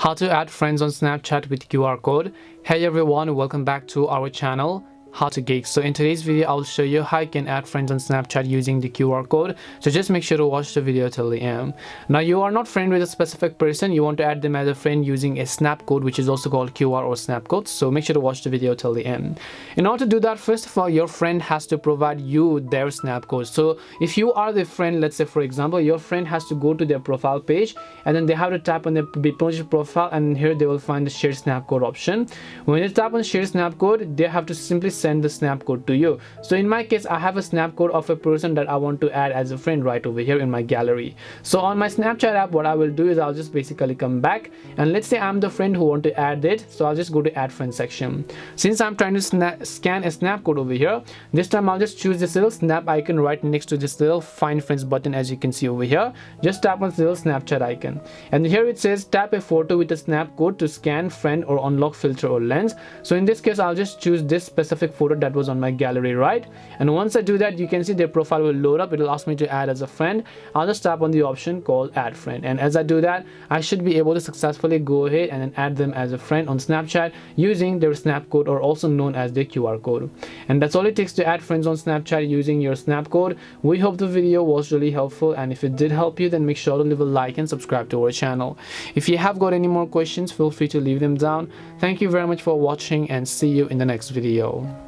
How to add friends on Snapchat with QR code. Hey everyone, welcome back to our channel How to Geek. So in today's video I'll show you how you can add friends on Snapchat using the QR code. So just make sure to watch the video till the end. Now you are not friend with a specific person, you want to add them as a friend using a Snapcode, which is also called QR or Snapcode. So make sure to watch the video till the end. In order to do that, first of all, your friend has to provide you their Snapcode. So if you are the friend, let's say for example your friend has to go to their profile page and then they have to tap on their Bitmoji profile, and here they will find the share Snapcode option. When you tap on share Snapcode, they have to simply send the Snapcode to you. So in my case, I have a Snapcode of a person that I want to add as a friend right over here in my gallery. So on my Snapchat app, what I will do is I'll just basically come back, and let's say I'm the friend who want to add it. So I'll just go to add friend section. Since I'm trying to scan a Snapcode over here, this time I'll just choose this little snap icon right next to this little find friends button. As you can see over here, just tap on this little Snapchat icon, and here it says tap a photo with a snap code to scan, friend, or unlock filter or lens. So in this case, I'll just choose this specific photo that was on my gallery, right? And once I do that, you can see their profile will load up. It will ask me to add as a friend. I'll just tap on the option called add friend, and as I do that, I should be able to successfully go ahead and then add them as a friend on Snapchat using their snap code, or also known as the QR code. And that's all it takes to add friends on Snapchat using your snap code. We hope the video was really helpful, and if it did help you, then make sure to leave a like and subscribe to our channel. If you have got any more questions, feel free to leave them down. Thank you very much for watching, and see you in the next video.